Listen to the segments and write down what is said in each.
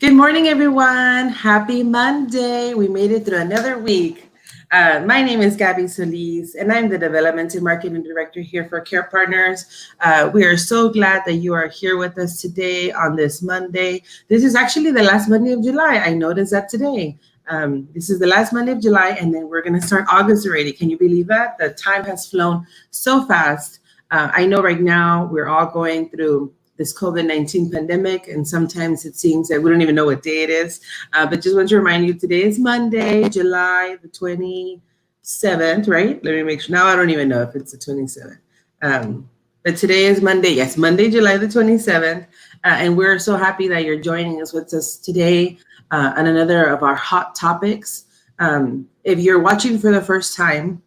Good morning, everyone. Happy Monday. We made it through another week. My name is Gabby Solis, and I'm the Development and Marketing Director here for Care Partners. We are so glad that you are here with us today on this Monday. This is actually the last Monday of July. I noticed that today. This is the last Monday of July, and then we're going to start August already. Can you believe that? The time has flown so fast. I know right now we're all going through this COVID-19 pandemic, and sometimes it seems that we don't even know what day it is. But just want to remind you, today is Monday, July the 27th, right? Let me make sure. Now I don't even know if it's the 27th. But today is Monday. Yes, Monday, July the 27th. And we're so happy that you're joining us with us today on another of our hot topics. If you're watching for the first time,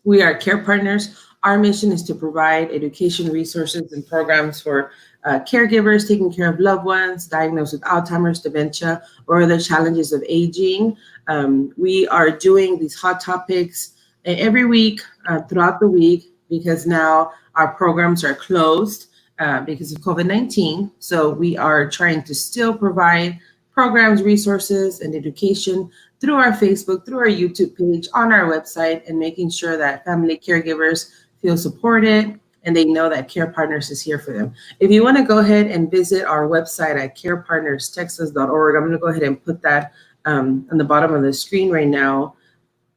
we are Care Partners. Our mission is to provide education resources and programs for caregivers taking care of loved ones diagnosed with Alzheimer's, dementia, or other challenges of aging. We are doing these hot topics every week throughout the week because now our programs are closed because of COVID-19. So we are trying to still provide programs, resources, and education through our Facebook, through our YouTube page, on our website, and making sure that family caregivers feel supported and they know that Care Partners is here for them. If you want to go ahead and visit our website at carepartnerstexas.org, I'm going to go ahead and put that on the bottom of the screen right now.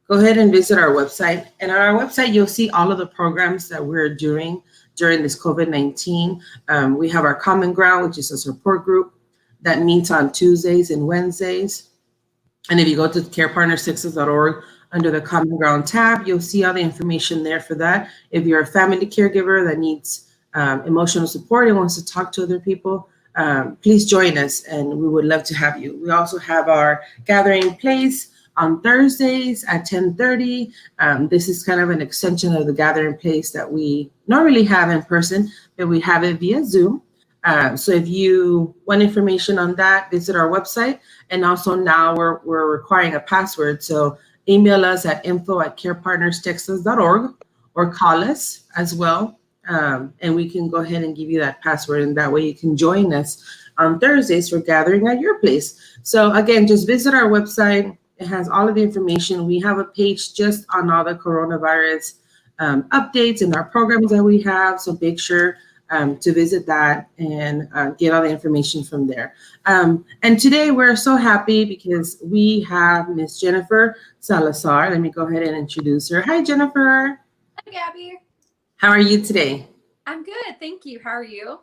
Go ahead and visit our website. And on our website, you'll see all of the programs that we're doing during this COVID-19. We have our Common Ground, which is a support group that meets on Tuesdays and Wednesdays. And if you go to carepartnerstexas.org under the Common Ground tab, you'll see all the information there for that. If you're a family caregiver that needs emotional support and wants to talk to other people, please join us and we would love to have you. We also have our gathering place on Thursdays at 10:30. This is kind of an extension of the gathering place that we normally have in person, but we have it via Zoom. So if you want information on that, visit our website. And also now we're requiring a password. So email us at info@carepartnerstexas.org or call us as well. And we can go ahead and give you that password. And that way you can join us on Thursdays for gathering at your place. So again, just visit our website. It has all of the information. We have a page just on all the coronavirus updates and our programs that we have. So make sure to visit that and get all the information from there. And today we're so happy because we have Miss Jennifer Salazar. Let me go ahead and introduce her. Hi, Jennifer. Hi, Gabby. How are you today? I'm good. Thank you. How are you?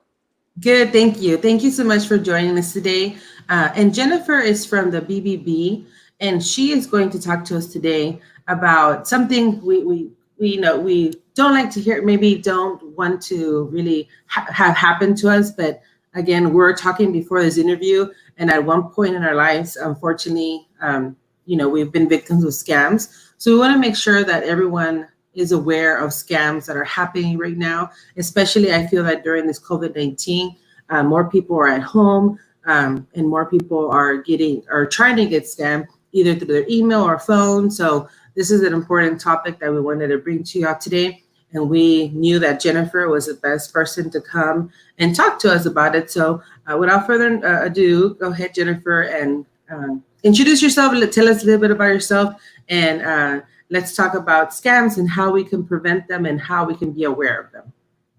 Good, thank you. Thank you so much for joining us today. And Jennifer is from the BBB, and she is going to talk to us today about something we don't like to hear, maybe don't want to really have happen to us. But again, we're talking before this interview, and at one point in our lives, unfortunately, we've been victims of scams. So we want to make sure that everyone is aware of scams that are happening right now. Especially, I feel that during this COVID-19, more people are at home, and more people are trying to get scammed either through their email or phone. So this is an important topic that we wanted to bring to you all today. And we knew that Jennifer was the best person to come and talk to us about it. So without further ado, go ahead, Jennifer, and introduce yourself. Tell us a little bit about yourself, and let's talk about scams and how we can prevent them and how we can be aware of them.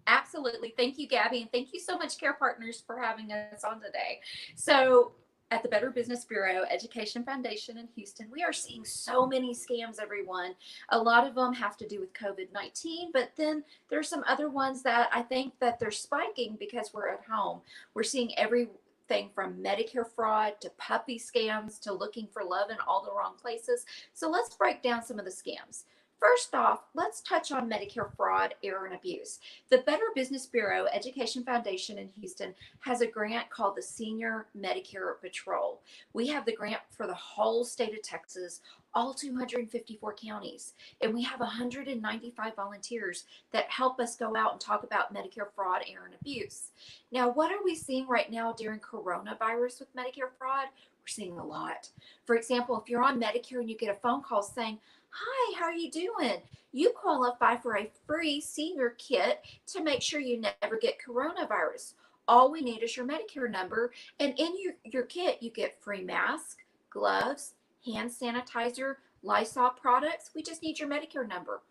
Absolutely. Thank you, Gabby. And thank you so much, Care Partners, for having us on today. So, at the Better Business Bureau Education Foundation in Houston, we are seeing so many scams, everyone. A lot of them have to do with COVID-19, but then there's some other ones that I think that they're spiking because we're at home. We're seeing everything from Medicare fraud to puppy scams to looking for love in all the wrong places. So let's break down some of the scams. First off, let's touch on Medicare fraud, error, and abuse. The Better Business Bureau Education Foundation in Houston has a grant called the Senior Medicare Patrol. We have the grant for the whole state of Texas, all 254 counties, and we have 195 volunteers that help us go out and talk about Medicare fraud, error, and abuse. Now, what are we seeing right now during coronavirus with Medicare fraud? We're seeing a lot. For example, if you're on Medicare and you get a phone call saying, "Hi, how are you doing? You qualify for a free senior kit to make sure you never get coronavirus." All we need is your Medicare number. And in your kit, you get free mask, gloves, hand sanitizer, Lysol products. We just need your Medicare number.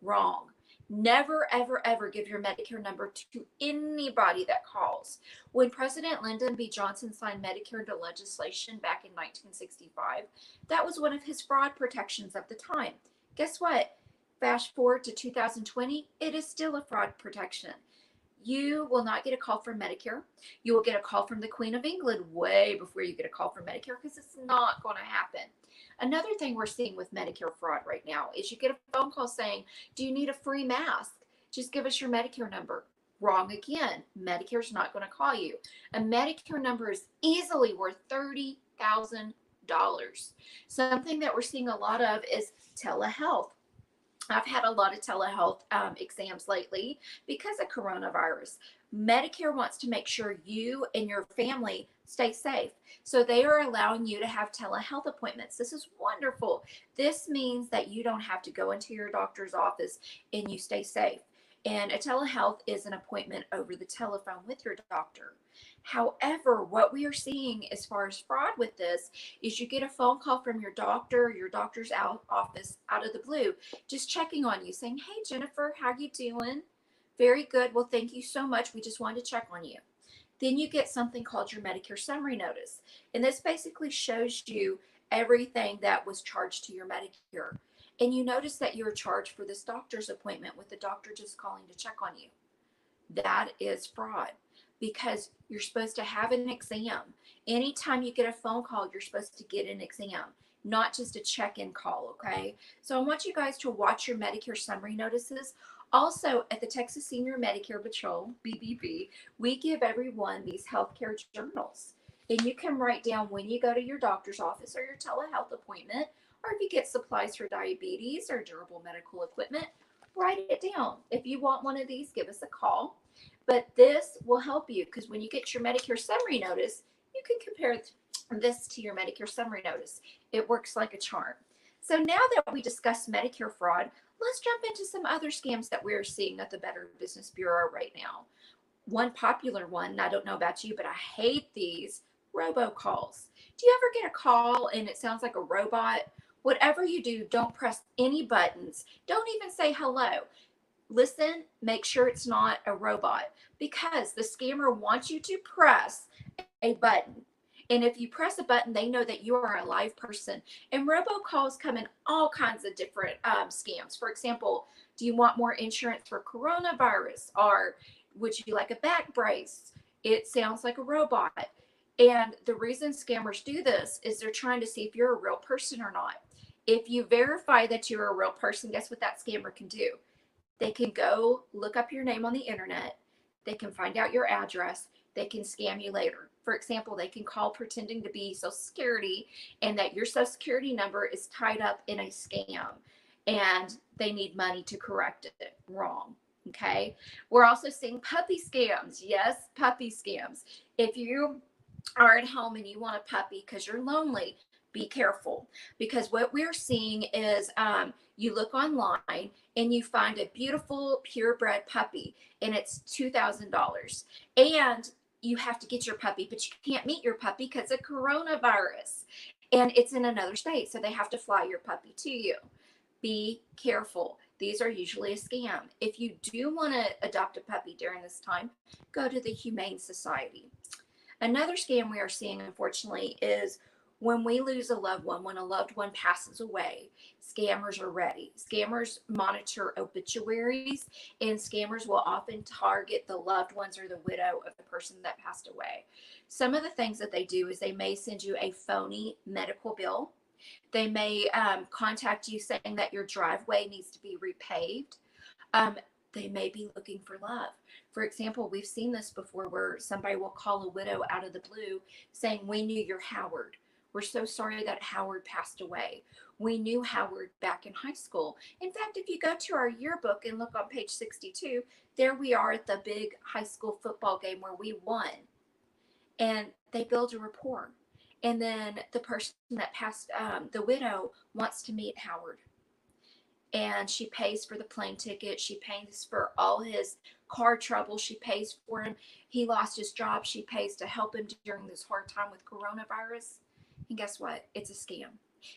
Wrong. Never, ever, ever give your Medicare number to anybody that calls. When President Lyndon B. Johnson signed Medicare into legislation back in 1965, that was one of his fraud protections of the time. Guess what? Fast forward to 2020, it is still a fraud protection. You will not get a call from Medicare. You will get a call from the Queen of England way before you get a call from Medicare, because it's not going to happen. Another thing we're seeing with Medicare fraud right now is you get a phone call saying, do you need a free mask? Just give us your Medicare number. Wrong again. Medicare's not going to call you. A Medicare number is easily worth $30,000. Something that we're seeing a lot of is telehealth. I've had a lot of telehealth exams lately because of coronavirus. Medicare wants to make sure you and your family stay safe. So they are allowing you to have telehealth appointments. This is wonderful. This means that you don't have to go into your doctor's office and you stay safe. And a telehealth is an appointment over the telephone with your doctor. However, what we are seeing as far as fraud with this is you get a phone call from your doctor's office out of the blue, just checking on you, saying, hey, Jennifer, how you doing? Very good. Well, thank you so much. We just wanted to check on you. Then you get something called your Medicare summary notice. And this basically shows you everything that was charged to your Medicare. And you notice that you're charged for this doctor's appointment with the doctor just calling to check on you. That is fraud, because you're supposed to have an exam. Anytime you get a phone call, you're supposed to get an exam, not just a check-in call, okay? So I want you guys to watch your Medicare summary notices. Also, at the Texas Senior Medicare Patrol, BBB, we give everyone these healthcare journals. And you can write down when you go to your doctor's office or your telehealth appointment, or if you get supplies for diabetes or durable medical equipment, write it down. If you want one of these, give us a call. But this will help you, because when you get your Medicare summary notice, you can compare this to your Medicare summary notice. It works like a charm. So now that we discussed Medicare fraud, let's jump into some other scams that we're seeing at the Better Business Bureau right now. One popular one, and I don't know about you, but I hate these robocalls. Do you ever get a call and it sounds like a robot? Whatever you do, don't press any buttons. Don't even say hello. Listen, make sure it's not a robot, because the scammer wants you to press a button. And if you press a button, they know that you are a live person. And robocalls come in all kinds of different scams. For example, do you want more insurance for coronavirus? Or would you like a back brace? It sounds like a robot. And the reason scammers do this is they're trying to see if you're a real person or not. If you verify that you're a real person, guess what that scammer can do? They can go look up your name on the internet. They can find out your address. They can scam you later. For example, they can call pretending to be Social Security and that your Social Security number is tied up in a scam and they need money to correct it. Wrong. Okay. We're also seeing puppy scams. Yes, puppy scams. If you are at home and you want a puppy because you're lonely, be careful, because what we're seeing is you look online and you find a beautiful purebred puppy and it's $2,000, and you have to get your puppy, but you can't meet your puppy because of coronavirus and it's in another state, so they have to fly your puppy to you. Be careful. These are usually a scam. If you do want to adopt a puppy during this time, go to the Humane Society. Another scam we are seeing, unfortunately, is when we lose a loved one, when a loved one passes away, scammers are ready. Scammers monitor obituaries, and scammers will often target the loved ones or the widow of the person that passed away. Some of the things that they do is they may send you a phony medical bill. They may contact you saying that your driveway needs to be repaved. They may be looking for love. For example, we've seen this before where somebody will call a widow out of the blue saying, we knew your Howard. We're so sorry that Howard passed away. We knew Howard back in high school. In fact, if you go to our yearbook and look on page 62, there we are at the big high school football game where we won. And they build a rapport. And then the person that passed, the widow, wants to meet Howard. And she pays for the plane ticket. She pays for all his car trouble, she pays for him. He lost his job, she pays to help him during this hard time with coronavirus. And guess what? It's a scam.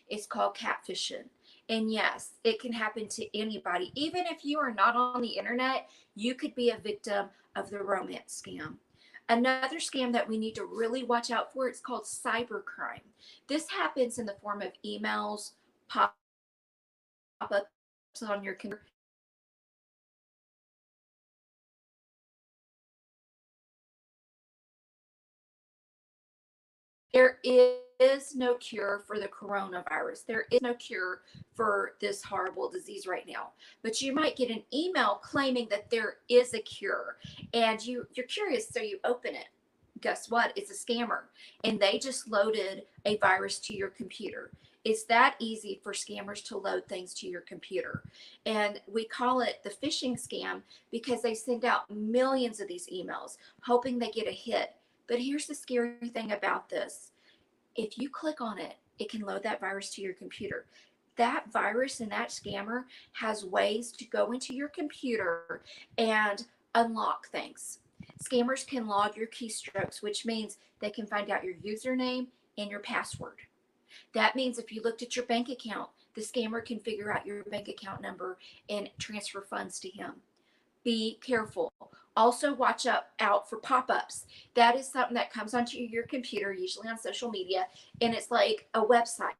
It's called catfishing. And yes, it can happen to anybody. Even if you are not on the internet, you could be a victim of the romance scam. Another scam that we need to really watch out for, it's called cybercrime. This happens in the form of emails, pop-ups on your computer. There is no cure for the coronavirus. There is no cure for this horrible disease right now. But you might get an email claiming that there is a cure, and you're curious, so you open it. Guess what? It's a scammer, and they just loaded a virus to your computer. It's that easy for scammers to load things to your computer. And we call it the phishing scam because they send out millions of these emails hoping they get a hit. But here's the scary thing about this. If you click on it, it can load that virus to your computer. That virus and that scammer has ways to go into your computer and unlock things. Scammers can log your keystrokes, which means they can find out your username and your password. That means if you looked at your bank account, the scammer can figure out your bank account number and transfer funds to him. Be careful. Also, watch out for pop-ups. That is something that comes onto your computer, usually on social media, and it's like a website.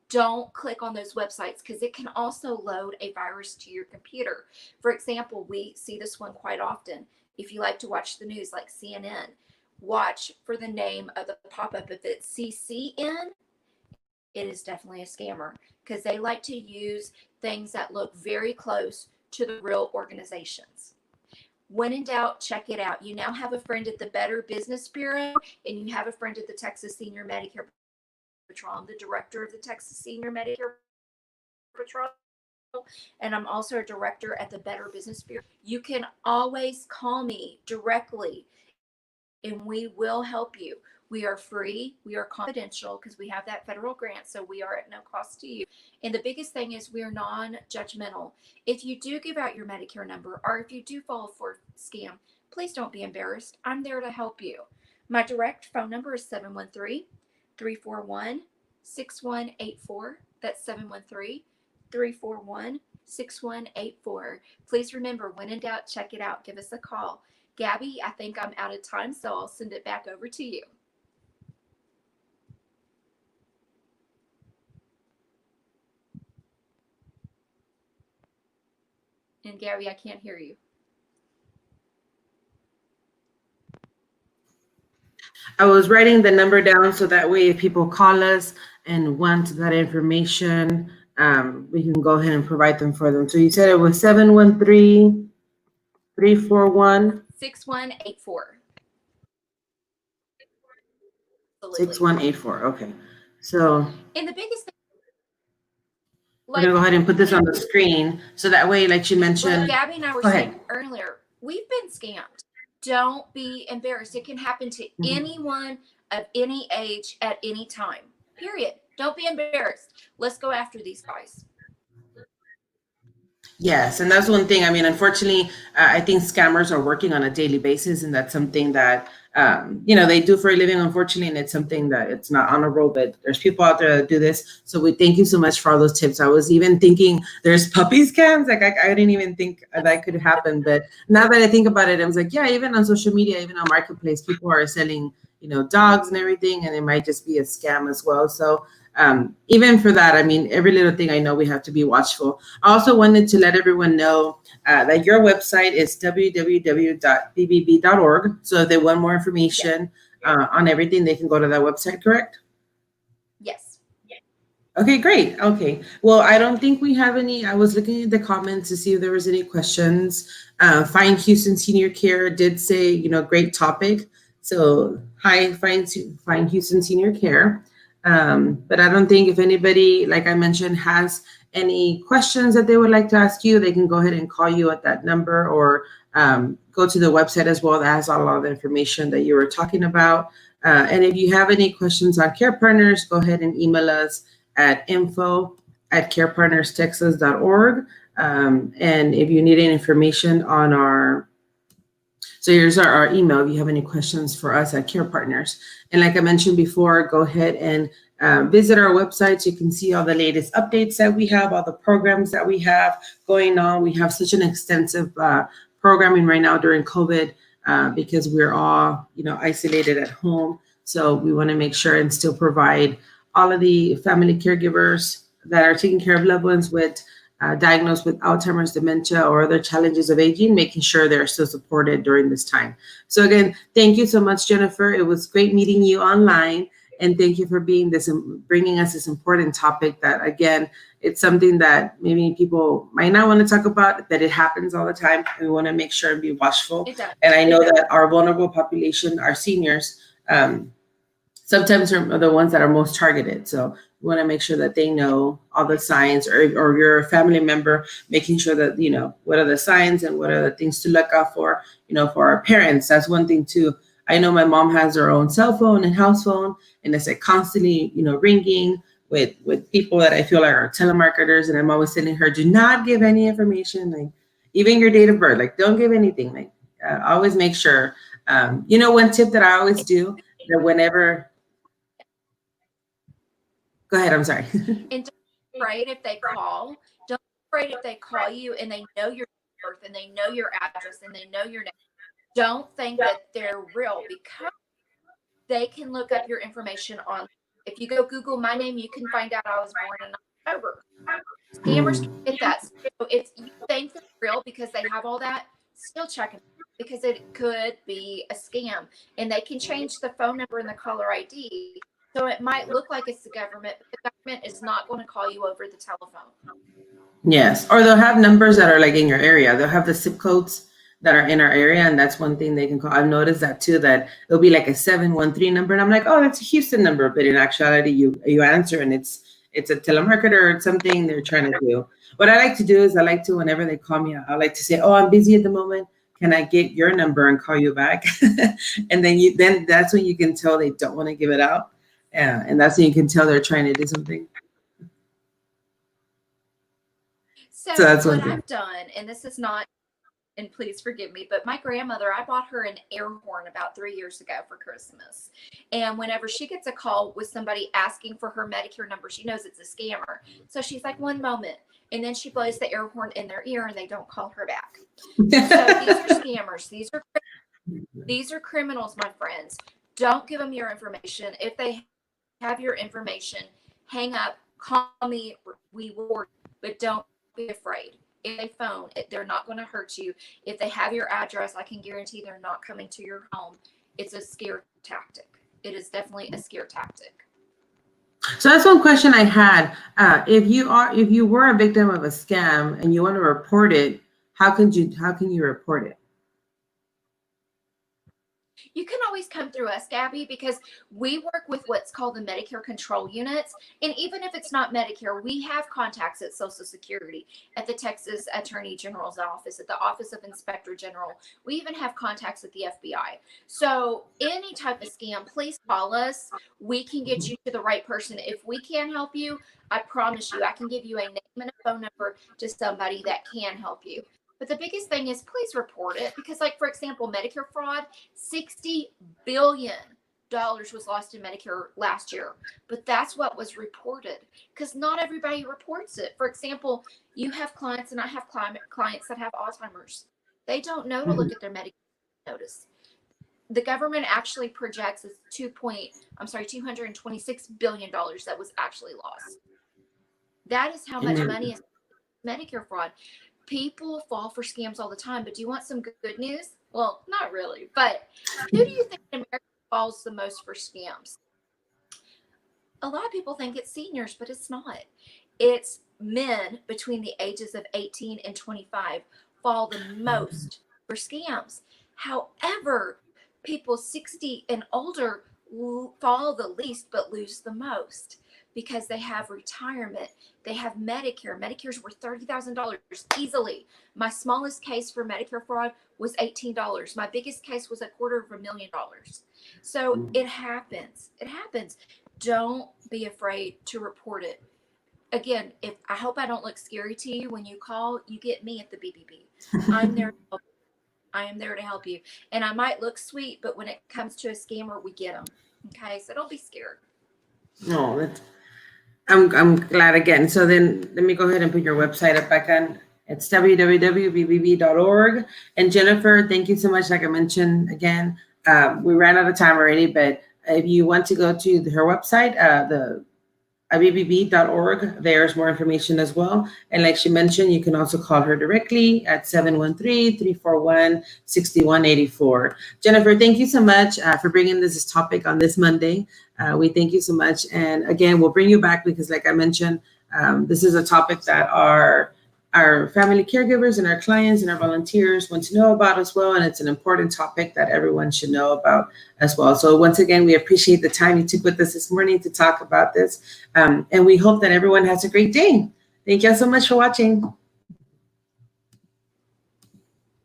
Don't click on those websites because it can also load a virus to your computer. For example, we see this one quite often. If you like to watch the news like CNN, watch for the name of the pop-up. If it's CCN, it is definitely a scammer because they like to use things that look very close to the real organizations. When in doubt, check it out. You now have a friend at the Better Business Bureau, and you have a friend at the Texas Senior Medicare Patrol. I'm the director of the Texas Senior Medicare Patrol, and I'm also a director at the Better Business Bureau. You can always call me directly, and we will help you. We are free. We are confidential because we have that federal grant, so we are at no cost to you. And the biggest thing is we are non-judgmental. If you do give out your Medicare number or if you do fall for a scam, please don't be embarrassed. I'm there to help you. My direct phone number is 713-341-6184. That's 713-341-6184. Please remember, when in doubt, check it out. Give us a call. Gabby, I think I'm out of time, so I'll send it back over to you. And Gabby, I can't hear you. I was writing the number down so that way if people call us and want that information, we can go ahead and provide them for them. So you said it was 713-341 6184. 6184. Okay. So And the biggest thing, we're gonna go ahead and put this on the screen so that way, like you mentioned. Well, Gabby and I were saying earlier, we've been scammed. Don't be embarrassed. It can happen to anyone of any age at any time. Period. Don't be embarrassed. Let's go after these guys. Yes, and that's one thing. I mean, unfortunately, I think scammers are working on a daily basis, and that's something that they do for a living, unfortunately, and it's something that it's not honorable. But there's people out there that do this. So we thank you so much for all those tips. I was even thinking there's puppy scams. Like I didn't even think that could happen. But now that I think about it, I was like, yeah, even on social media, even on Marketplace, people are selling, dogs and everything, and it might just be a scam as well. So even for that, I mean, every little thing I know we have to be watchful. I also wanted to let everyone know that your website is www.bbb.org. So if they want more information on everything, they can go to that website, correct? Yes. Okay, great. Okay. Well, I don't think we have any. I was looking at the comments to see if there was any questions. Find Houston Senior Care did say, great topic. So hi, Find Houston Senior Care. But I don't think if anybody, like I mentioned, has any questions that they would like to ask you, they can go ahead and call you at that number or go to the website as well. That has a lot of the information that you were talking about. And if you have any questions on Care Partners, go ahead and email us at info@carepartnerstexas.org. And if you need any information on our So here's our email if you have any questions for us at Care Partners. And like I mentioned before, go ahead and visit our website so you can see all the latest updates that we have, all the programs that we have going on. We have such an extensive programming right now during COVID because we're all, isolated at home. So we want to make sure and still provide all of the family caregivers that are taking care of loved ones with diagnosed with Alzheimer's, dementia, or other challenges of aging, making sure they're still supported during this time. So again, thank you so much, Jennifer. It was great meeting you online, and thank you for bringing us this important topic. That again, it's something that maybe people might not want to talk about, but it happens all the time. And we want to make sure and be watchful. And I know that our vulnerable population, our seniors, sometimes are the ones that are most targeted. So we want to make sure that they know all the signs, or your family member, making sure that, what are the signs and what are the things to look out for, for our parents. That's one thing too. I know my mom has her own cell phone and house phone, and it's like constantly, ringing with people that I feel like are telemarketers. And I'm always telling her, do not give any information, like even your date of birth, like don't give anything, like always make sure. One tip that I always do, that whenever, go ahead, I'm sorry. And don't be afraid if they call. Don't be afraid if they call you and they know your birth and they know your address and they know your name. Don't think that they're real, because they can look up your information on. If you go Google my name, you can find out I was born in October. Scammers can get that. So if you think they're real because they have all that, still check them, because it could be a scam, and they can change the phone number and the caller ID. So it might look like it's the government, but the government is not going to call you over the telephone. Yes, or they'll have numbers that are like in your area. They'll have the zip codes that are in our area, and that's one thing they can call. I've noticed that too, that it'll be like a 713 number, and I'm like, oh, that's a Houston number, but in actuality, you answer, and it's a telemarketer or something they're trying to do. What I like to do is, I like to, whenever they call me, I like to say, oh, I'm busy at the moment. Can I get your number and call you back? And then that's when you can tell they don't want to give it out, and that's when you can tell they're trying to do something. So that's what I've done, and this is not, and please forgive me, but my grandmother, I bought her an air horn about 3 years ago for Christmas. And whenever she gets a call with somebody asking for her Medicare number, she knows it's a scammer. So she's like, one moment. And then she blows the air horn in their ear and they don't call her back. So these are scammers. These are criminals, my friends. Don't give them your information. If they have your information, hang up, call me, we will, but don't be afraid. If they phone, they're not going to hurt you. If they have your address, I can guarantee they're not coming to your home. It's a scare tactic. It is definitely a scare tactic. So that's one question I had. If you were a victim of a scam and you want to report it, how can you report it? You can always come through us, Gabby, because we work with what's called the Medicare control units. And even if it's not Medicare, we have contacts at Social Security, at the Texas Attorney General's office, at the Office of Inspector General. We even have contacts at the FBI. So any type of scam, please call us. We can get you to the right person. If we can't help you, I promise you, I can give you a name and a phone number to somebody that can help you. But the biggest thing is, please report it, because, like, for example, Medicare fraud, $60 billion was lost in Medicare last year. But that's what was reported, because not everybody reports it. For example, you have clients, and I have clients that have Alzheimer's. They don't know to look at their Medicare notice. The government actually projects as $226 billion that was actually lost. That is how much money is Medicare fraud. People fall for scams all the time, but do you want some good news? Well, not really, but who do you think in America falls the most for scams? A lot of people think it's seniors, but it's not. It's men between the ages of 18 and 25 fall the most for scams. However, people 60 and older fall the least but lose the most, because they have retirement, they have Medicare. Medicare's worth $30,000 easily. My smallest case for Medicare fraud was $18. My biggest case was $250,000. So it happens. It happens. Don't be afraid to report it. Again, I hope I don't look scary to you when you call. You get me at the BBB. I'm there. I am there to help you. And I might look sweet, but when it comes to a scammer, we get them. Okay, so don't be scared. No, I'm glad again. So then let me go ahead and put your website up back on. It's www.bbb.org. And Jennifer, thank you so much. Like I mentioned again, we ran out of time already, but if you want to go to her website, the bbb.org, there's more information as well. And like she mentioned, you can also call her directly at 713-341-6184. Jennifer, thank you so much for bringing this topic on this Monday. We thank you so much. And again, we'll bring you back because like I mentioned, this is a topic that our family caregivers and our clients and our volunteers want to know about as well. And it's an important topic that everyone should know about as well. So once again, we appreciate the time you took with us this morning to talk about this. And we hope that everyone has a great day. Thank you so much for watching.